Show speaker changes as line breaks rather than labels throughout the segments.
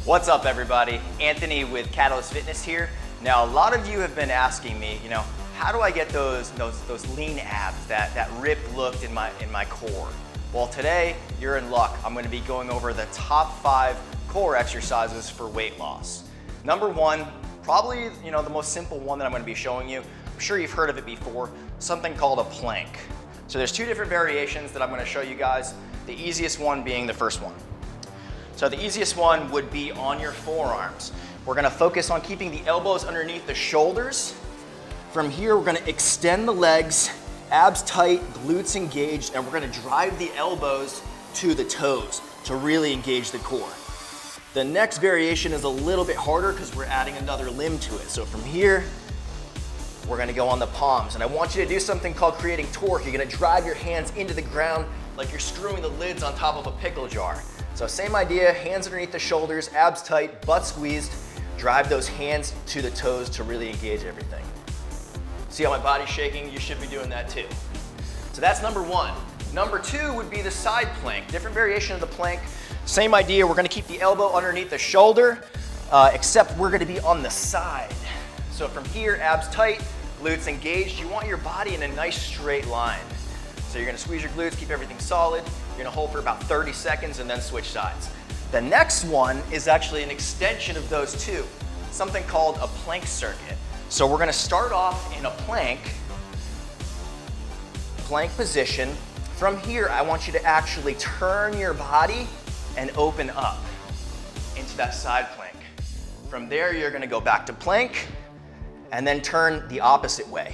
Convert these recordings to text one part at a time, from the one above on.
What's up, everybody? Anthony with Catalyst Fitness here. Now, a lot of you have been asking me, how do I get those lean abs, that ripped look in my core? Well, today you're in luck. I'm going to be going over the top 5 core exercises for weight loss. Number 1, probably the most simple one that I'm going to be showing you. I'm sure you've heard of it before. Something called a plank. So there's 2 different variations that I'm going to show you guys. The easiest one being the first one. So the easiest one would be on your forearms. We're gonna focus on keeping the elbows underneath the shoulders. From here, we're gonna extend the legs, abs tight, glutes engaged, and we're gonna drive the elbows to the toes to really engage the core. The next variation is a little bit harder because we're adding another limb to it. So from here, we're gonna go on the palms, and I want you to do something called creating torque. You're gonna drive your hands into the ground like you're screwing the lids on top of a pickle jar. So same idea, hands underneath the shoulders, abs tight, butt squeezed. Drive those hands to the toes to really engage everything. See how my body's shaking? You should be doing that too. So that's number 1. Number 2 would be the side plank. Different variation of the plank. Same idea, we're gonna keep the elbow underneath the shoulder, except we're gonna be on the side. So from here, abs tight, glutes engaged. You want your body in a nice straight line. So you're gonna squeeze your glutes, keep everything solid. You're gonna hold for about 30 seconds and then switch sides. The next one is actually an extension of those 2, something called a plank circuit. So we're gonna start off in a plank position. From here, I want you to actually turn your body and open up into that side plank. From there, you're gonna go back to plank and then turn the opposite way.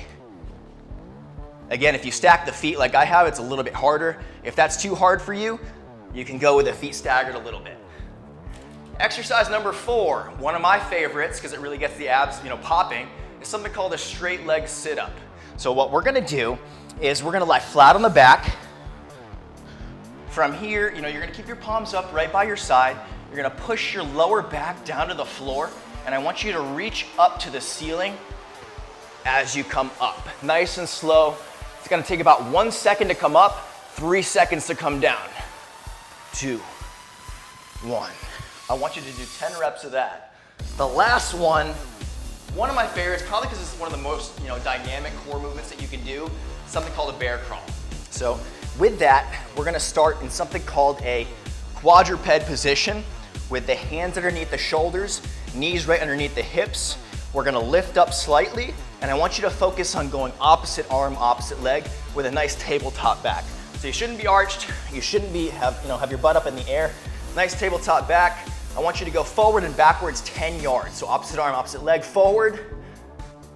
Again, if you stack the feet like I have, it's a little bit harder. If that's too hard for you, you can go with the feet staggered a little bit. Exercise number 4, one of my favorites because it really gets the abs popping, is something called a straight leg sit-up. So what we're gonna do is we're gonna lie flat on the back. From here, you're gonna keep your palms up right by your side. You're gonna push your lower back down to the floor, and I want you to reach up to the ceiling as you come up. Nice and slow. It's gonna take about 1 second to come up, 3 seconds to come down. 2, 1. I want you to do 10 reps of that. The last one of my favorites, probably because it's one of the most dynamic core movements that you can do, something called a bear crawl. So with that, we're gonna start in something called a quadruped position with the hands underneath the shoulders, knees right underneath the hips. We're gonna lift up slightly, and I want you to focus on going opposite arm, opposite leg with a nice tabletop back. So you shouldn't be arched, you shouldn't be have your butt up in the air. Nice tabletop back. I want you to go forward and backwards 10 yards. So opposite arm, opposite leg, forward,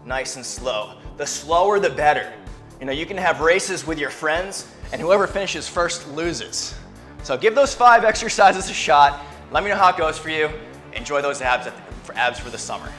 nice and slow. The slower, the better. You can have races with your friends, and whoever finishes first loses. So give those 5 exercises a shot. Let me know how it goes for you. Enjoy those abs for the summer.